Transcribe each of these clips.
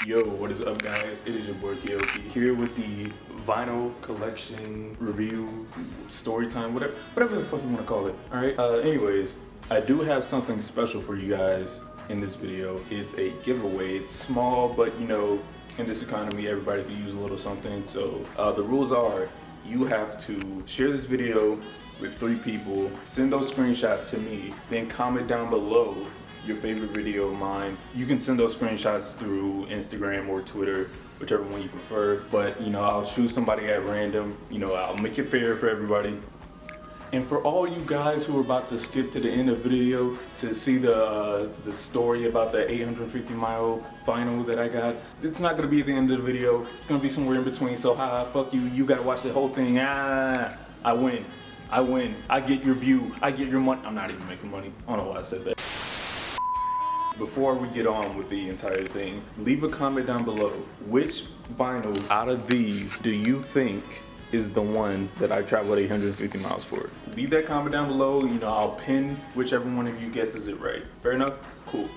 Yo, what is up guys? It is your boy Keyokei here with the vinyl collection review, story time, whatever the fuck you want to call it. Alright, anyways, I do have something special for you guys in this video. It's a giveaway. It's small, but you know, in this economy, everybody can use a little something. So the rules are, you have to share this video with 3 people, send those screenshots to me, then comment down below your favorite video of mine. You can send those screenshots through Instagram or Twitter, whichever one you prefer. But you know, I'll choose somebody at random. You know, I'll make it fair for everybody. And for all you guys who are about to skip to the end of the video to see the story about the 850-mile final that I got, it's not gonna be at the end of the video. It's gonna be somewhere in between. So fuck you. You gotta watch the whole thing. I win. I get your view. I get your money. I'm not even making money. I don't know why I said that. Before we get on with the entire thing, leave a comment down below. Which vinyl out of these do you think is the one that I traveled 850 miles for? Leave that comment down below. You know, I'll pin whichever one of you guesses it right. Fair enough? Cool.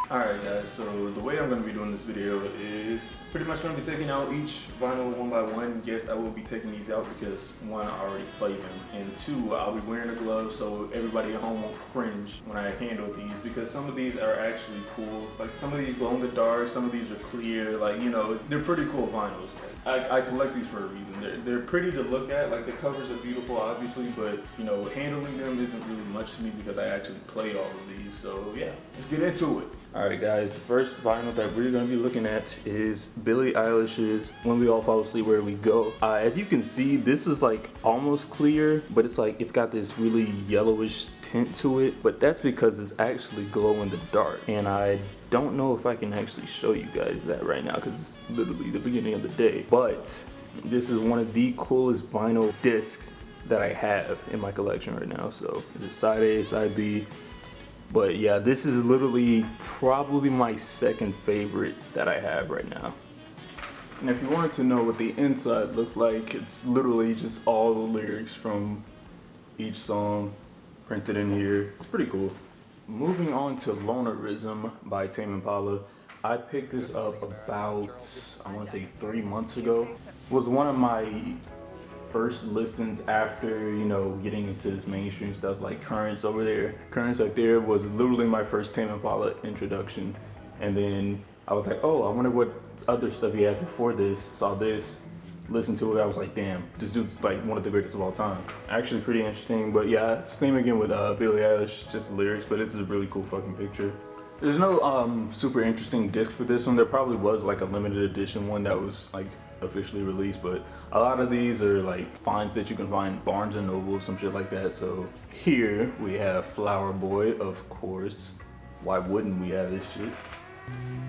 Alright guys, so the way I'm going to be doing this video is pretty much going to be taking out each vinyl one by one. Yes, I will be taking these out because 1, I already played them, and 2, I'll be wearing a glove so everybody at home won't cringe when I handle these, because some of these are actually cool. Like some of these glow in the dark, some of these are clear, like, you know, they're pretty cool vinyls. I collect these for a reason. They're pretty to look at, like the covers are beautiful obviously, but you know, handling them isn't really much to me because I actually play all of these. So yeah, let's get into it. Alright guys, the first vinyl that we're going to be looking at is Billie Eilish's When We All Fall Asleep Where We Go. As you can see, this is like almost clear, but it's like, it's got this really yellowish tint to it, but that's because it's actually glow in the dark. And I don't know if I can actually show you guys that right now because it's literally the beginning of the day. But this is one of the coolest vinyl discs that I have in my collection right now. So it's side A, side B. But yeah, this is literally probably my second favorite that I have right now. And if you wanted to know what the inside looked like, it's literally just all the lyrics from each song printed in here. It's pretty cool. Moving on to Lonerism by Tame Impala. I picked this up about, I want to say 3 months ago. It was one of my first listens after, you know, getting into this mainstream stuff like Currents over there. Currents right there was literally my first Tame Impala introduction. And then I was like, oh, I wonder what other stuff he has before this. Saw this, listened to it, I was like, damn, this dude's like one of the greatest of all time. Actually pretty interesting, but yeah, same again with Billie Eilish, just the lyrics, but this is a really cool fucking picture. There's no super interesting disc for this one. There probably was like a limited edition one that was like officially released, but a lot of these are like finds that you can find Barnes and Noble, some shit like that. So here we have Flower Boy, of course. Why wouldn't we have this shit?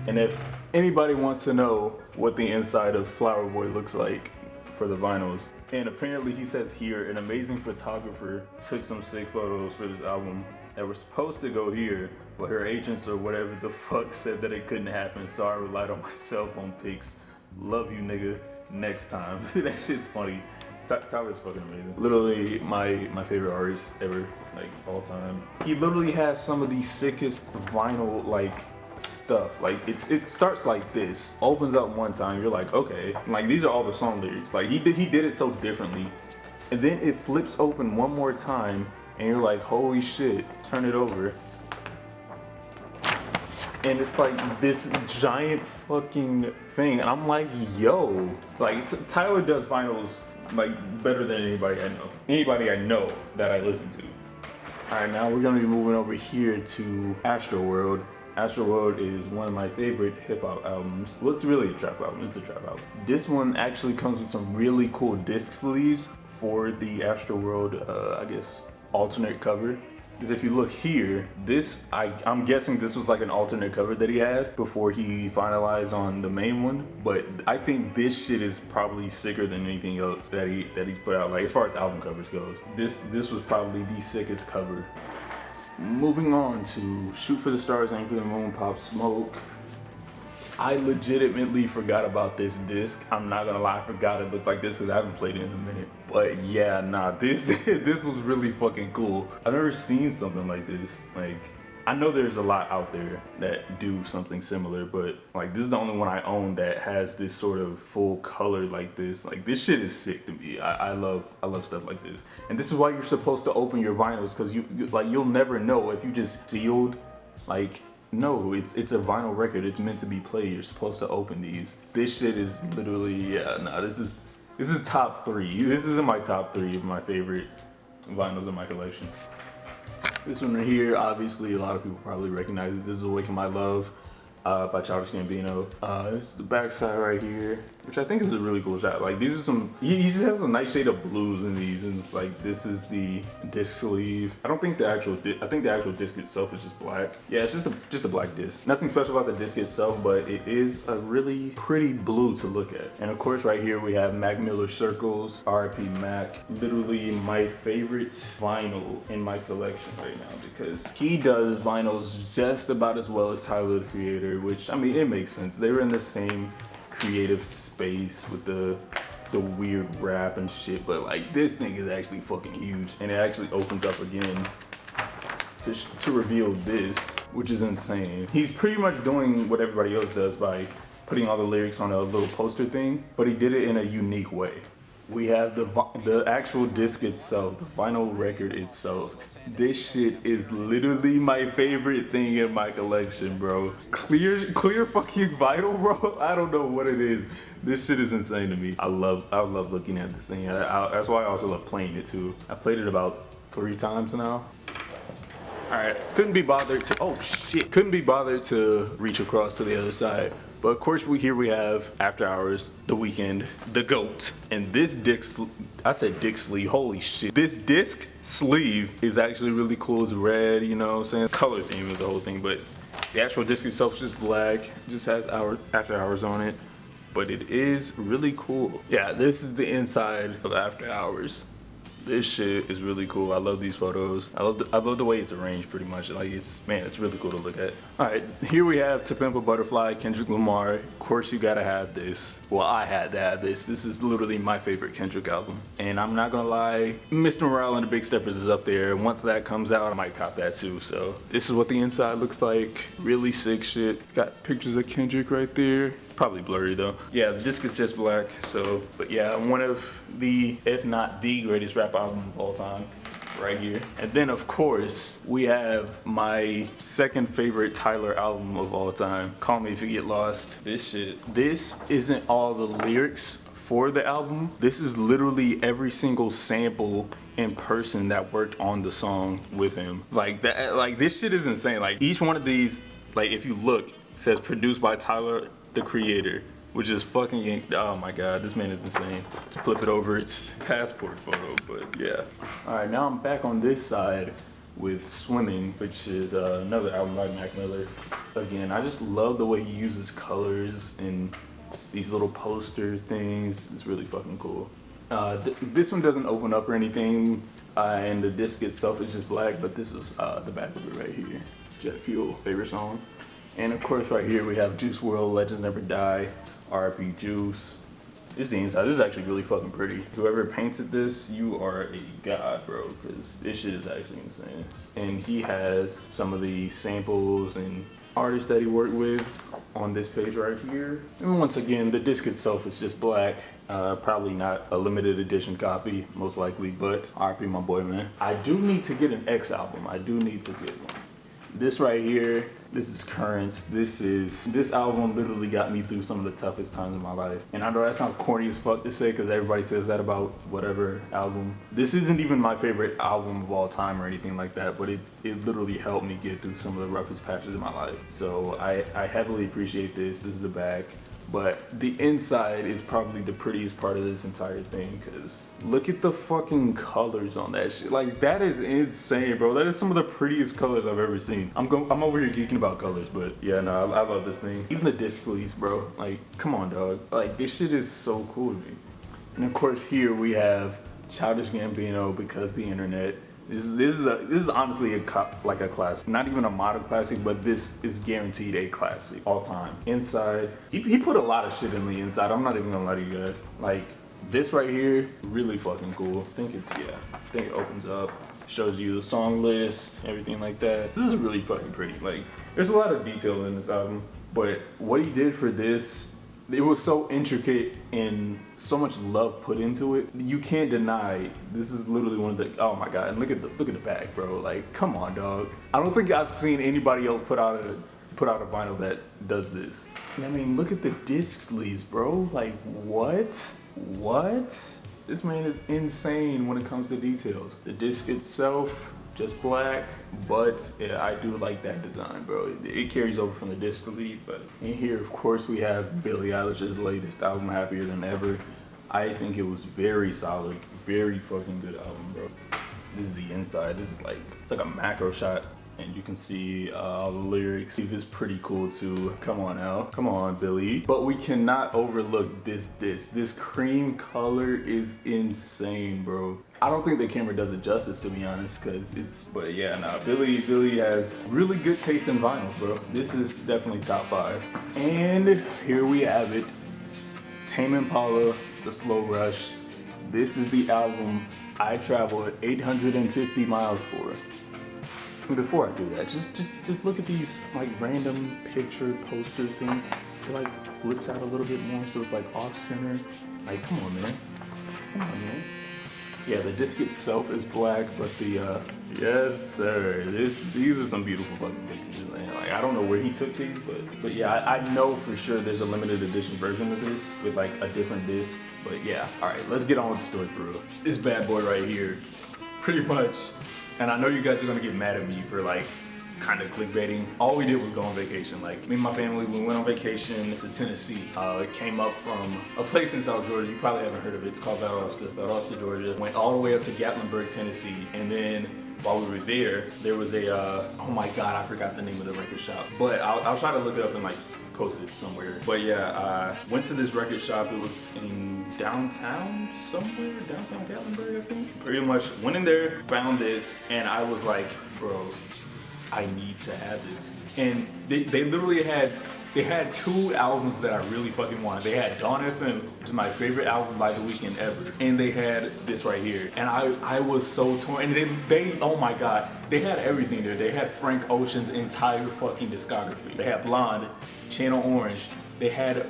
And if anybody wants to know what the inside of Flower Boy looks like for the vinyls, and apparently he says here, an amazing photographer took some sick photos for this album that were supposed to go here, but her agents or whatever the fuck said that it couldn't happen, so I relied on my cell phone pics. Love you, nigga. Next time. That shit's funny. Tyler's fucking amazing. Literally my favorite artist ever, like all time. He literally has some of the sickest vinyl like stuff. Like it starts like this, opens up one time, you're like, okay, like these are all the song lyrics. Like he did it so differently, and then it flips open one more time, and you're like, holy shit. Turn it over, and it's like this giant fucking thing, and I'm like, yo, like Tyler does vinyls like better than anybody I know that I listen to. All right, now we're gonna be moving over here to Astroworld. Astroworld is one of my favorite hip-hop albums. Well, it's really a trap album. It's a trap album. This one actually comes with some really cool disc sleeves for the Astroworld, I guess, alternate cover. Because if you look here, this, I'm guessing this was like an alternate cover that he had before he finalized on the main one. But I think this shit is probably sicker than anything else that he's put out. Like as far as album covers goes, this was probably the sickest cover. Moving on to Shoot for the Stars, Aim for the Moon, Pop Smoke. I legitimately forgot about this disc. I'm not gonna lie, I forgot it looks like this because I haven't played it in a minute. But yeah, nah, this was really fucking cool. I've never seen something like this. Like, I know there's a lot out there that do something similar, but like this is the only one I own that has this sort of full color like this. Like this shit is sick to me. I love stuff like this. And this is why you're supposed to open your vinyls, because you'll never know if you just sealed. Like, no, it's a vinyl record. It's meant to be played. You're supposed to open these. This shit is literally, this is top 3. This is in my top 3 of my favorite vinyls in my collection. This one right here, obviously a lot of people probably recognize it. This is Awaken My Love by Childish Gambino. This is the back side right here, which I think is a really cool shot. Like these are some, he just has a nice shade of blues in these, and it's like, this is the disc sleeve. I think the actual disc itself is just black. Yeah, it's just a black disc. Nothing special about the disc itself, but it is a really pretty blue to look at. And of course right here we have Mac Miller Circles, R.I.P. Mac. Literally my favorite vinyl in my collection right now, because he does vinyls just about as well as Tyler the Creator, which, I mean, it makes sense. They were in the same creative space with the weird rap and shit, but like this thing is actually fucking huge, and it actually opens up again to reveal this, which is insane. He's pretty much doing what everybody else does by putting all the lyrics on a little poster thing, but he did it in a unique way. We have the actual disc itself, the vinyl record itself. This shit is literally my favorite thing in my collection, bro. Clear fucking vinyl, bro. I don't know what it is. This shit is insane to me. I love looking at this thing. That's why I also love playing it too. I played it about 3 times now. Alright, couldn't be bothered to reach across to the other side. But of course here we have After Hours, The Weeknd, the GOAT. And this disc, I said disc sleeve, holy shit. This disc sleeve is actually really cool. It's red, you know what I'm saying? Color theme is the whole thing, but the actual disc itself is just black. It just has After Hours on it, but it is really cool. Yeah, this is the inside of After Hours. This shit is really cool. I love these photos. I love the way it's arranged pretty much. Like it's really cool to look at. All right, here we have To Pimp a Butterfly, Kendrick Lamar. Of course you gotta have this. Well, I had to have this. This is literally my favorite Kendrick album. And I'm not gonna lie, Mr. Morale and the Big Steppers is up there. Once that comes out, I might cop that too. So this is what the inside looks like. Really sick shit. Got pictures of Kendrick right there. Probably blurry though. Yeah, the disc is just black, so, but yeah, one of the, if not the greatest rap album of all time, right here. And then of course, we have my second favorite Tyler album of all time, Call Me If You Get Lost. This isn't all the lyrics for the album. This is literally every single sample in person that worked on the song with him. Like that, like this shit is insane. Like each one of these, like if you look, says produced by Tyler the Creator, which is fucking, oh my god, this man is insane. Let's flip it over, it's passport photo, but yeah. All right, now I'm back on this side with Swimming, which is another album by Mac Miller. Again, I just love the way he uses colors and these little poster things. It's really fucking cool. This one doesn't open up or anything, and the disc itself is just black, but this is the back of it right here. Jet Fuel, favorite song. And of course right here we have Juice WRLD, Legends Never Die, R.I.P. Juice. This is the inside. This is actually really fucking pretty. Whoever painted this, you are a god, bro, because this shit is actually insane. And he has some of the samples and artists that he worked with on this page right here. And once again, the disc itself is just black. Probably not a limited edition copy, most likely, but R.I.P. my boy, man. I do need to get an X album. I do need to get one. This right here, this is Currents. This album literally got me through some of the toughest times in my life. And I know that sounds corny as fuck to say, because everybody says that about whatever album. This isn't even my favorite album of all time or anything like that, but it literally helped me get through some of the roughest patches in my life. So I heavily appreciate this. This is the back. But the inside is probably the prettiest part of this entire thing, because look at the fucking colors on that shit. Like, that is insane, bro. That is some of the prettiest colors I've ever seen. I'm over here geeking about colors, but yeah, no, I love this thing. Even the disc sleeves, bro. Like, come on, dog. Like, this shit is so cool to me. And of course, here we have Childish Gambino, Because the Internet. This is honestly a classic. Not even a modern classic, but this is guaranteed a classic all time. Inside, he put a lot of shit in the inside. I'm not even gonna lie to you guys. Like this right here, really fucking cool. I think it opens up. Shows you the song list, everything like that. This is really fucking pretty. Like, there's a lot of detail in this album, but what he did for this, it was so intricate and so much love put into it. You can't deny this is literally one of the, oh my god, and look at the back, bro. Like, come on, dog. I don't think I've seen anybody else put out a vinyl that does this. I mean, look at the disc sleeves, bro. Like, what? This man is insane when it comes to details. The disc itself, just black, but yeah, I do like that design, bro. It carries over from the disc sleeve, but in here, of course, we have Billie Eilish's latest album, Happier Than Ever. I think it was very solid, very fucking good album, bro. This is the inside. This is like, it's like a macro shot, and you can see all the lyrics. It's pretty cool too. Come on now, come on, Billie. But we cannot overlook this disc. This cream color is insane, bro. I don't think the camera does it justice, to be honest, cause but yeah, nah, Billie has really good taste in vinyls, bro. This is definitely top 5. And here we have it, Tame Impala, The Slow Rush. This is the album I traveled 850 miles for. Before I do that, just look at these like random picture poster things. It like flips out a little bit more, so it's like off center. Like, come on, man. Come on, man. Yeah, the disc itself is black, but the yes, sir. These are some beautiful fucking pictures, man. Like, I don't know where he took these, but yeah, I know for sure there's a limited edition version of this with like a different disc. But yeah, all right, let's get on with the story for real. This bad boy right here, pretty much. And I know you guys are gonna get mad at me for like kind of clickbaiting. All we did was go on vacation. Like, me and my family, we went on vacation to Tennessee. It came up from a place in South Georgia. You probably haven't heard of it. It's called Valdosta, Georgia. Went all the way up to Gatlinburg, Tennessee. And then while we were there was a, oh my God, I forgot the name of the record shop. But I'll try to look it up and like post it somewhere. But yeah, I went to this record shop. It was in downtown somewhere, downtown Gatlinburg, I think. Pretty much went in there, found this, and I was like, bro, I need to have this. And they literally had 2 albums that I really fucking wanted. They had Dawn FM, which is my favorite album by The Weeknd ever, and they had this right here. And I was so torn. And they oh my God, they had everything there. They had Frank Ocean's entire fucking discography. They had Blonde, Channel Orange. They had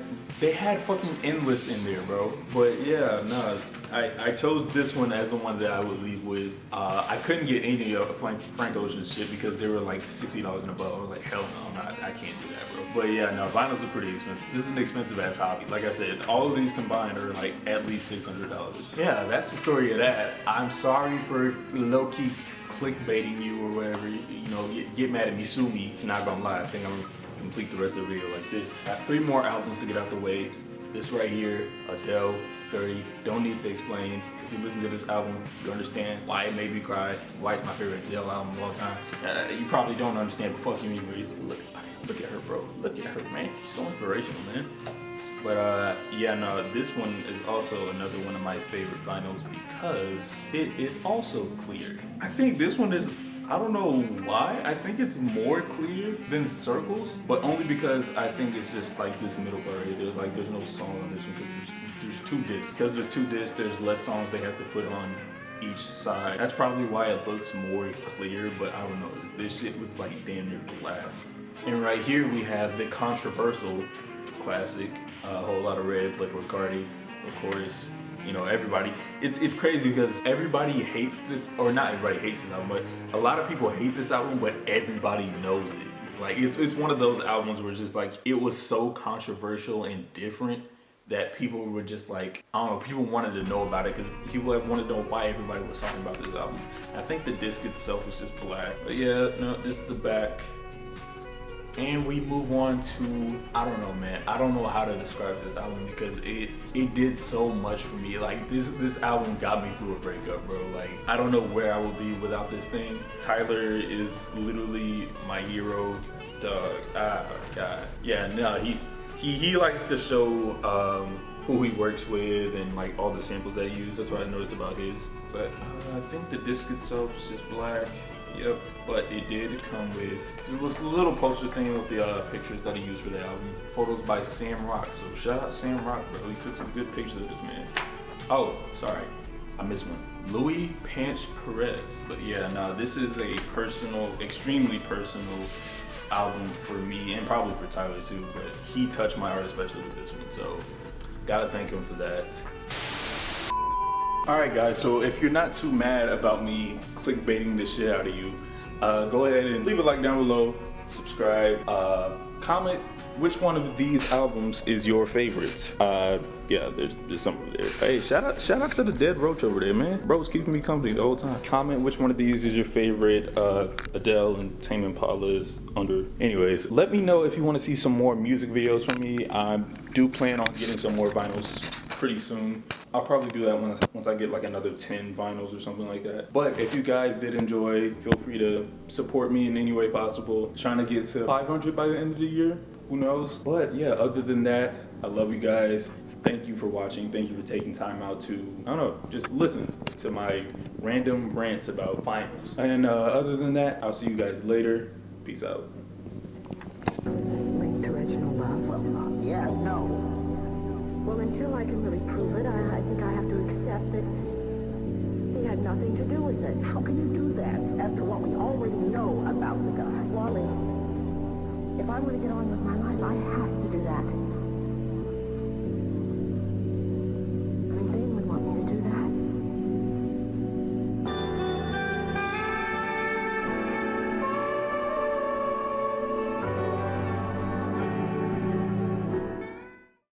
fucking Endless in there, bro. But yeah, no, I chose this one as the one that I would leave with. I couldn't get any of Frank Ocean's shit because they were like $60 and above. I was like, hell no, I can't do that, bro. But yeah, no, vinyls are pretty expensive. This is an expensive ass hobby. Like I said, all of these combined are like at least $600. Yeah, that's the story of that. I'm sorry for low-key clickbaiting you or whatever. You know, get mad at me, sue me. Not gonna lie, I think I'm gonna complete the rest of the video like this. Got 3 more albums to get out the way. This right here, Adele, 30, don't need to explain. If you listen to this album, you understand why it made me cry, why it's my favorite Adele album of all time. You probably don't understand, but fuck you anyways. Look at her, bro. Look at her, man. She's so inspirational, man. But yeah, no, this one is also another one of my favorite vinyls because it is also clear. I think this one is, I don't know why, I think it's more clear than Circles, but only because I think it's just like this middle part right. There's no song on this one because there's 2 discs. Because there's 2 discs, there's less songs they have to put on each side. That's probably why it looks more clear, but I don't know. This shit looks like damn near glass. And right here we have the controversial classic, Whole Lotta Red, Playboy Cardi, of course. You know, everybody, it's crazy because everybody hates this, or not everybody hates this album, but a lot of people hate this album, but everybody knows it. Like, it's one of those albums where it's just like, it was so controversial and different that people were just like, I don't know, people wanted to know about it because people wanted to know why everybody was talking about this album. I think the disc itself is just black. But yeah, no, this is the back. And we move on to, I don't know, man. I don't know how to describe this album because it did so much for me. Like, this album got me through a breakup, bro. Like, I don't know where I would be without this thing. Tyler is literally my hero, dog. Ah, God. Yeah, no, he likes to show who he works with and like all the samples that he uses. That's what I noticed about his. But I think the disc itself is just black. Yep, but it did come with this little poster thing with the pictures that he used for the album. Photos by Sam Rock, so shout out Sam Rock, bro. He took some good pictures of this man. Oh, sorry. I missed one. Louis Panch Perez. But yeah, no, this is a personal, extremely personal album for me and probably for Tyler too, but he touched my heart especially with this one, so gotta thank him for that. Alright guys, so if you're not too mad about me clickbaiting the shit out of you, go ahead and leave a like down below, subscribe, comment which one of these albums is your favorite. Yeah, there's some over there. Hey, shout out to the dead roach over there, man. Bro's keeping me company the whole time. Comment which one of these is your favorite. Adele and Tame Impala is under. Anyways, let me know if you want to see some more music videos from me. I do plan on getting some more vinyls pretty soon. I'll probably do that once I get like another 10 vinyls or something like that. But if you guys did enjoy, feel free to support me in any way possible. Trying to get to 500 by the end of the year. Who knows? But yeah, other than that, I love you guys. Thank you for watching. Thank you for taking time out to, I don't know, just listen to my random rants about finals. And other than that, I'll see you guys later. Peace out. Linked to original love? Well, yeah, no. Well, until I can really prove it, I think I have to accept that he had nothing to do with it. How can you do that after what we already know about the guy? Wally, if I want to get on with my life, I have to do that.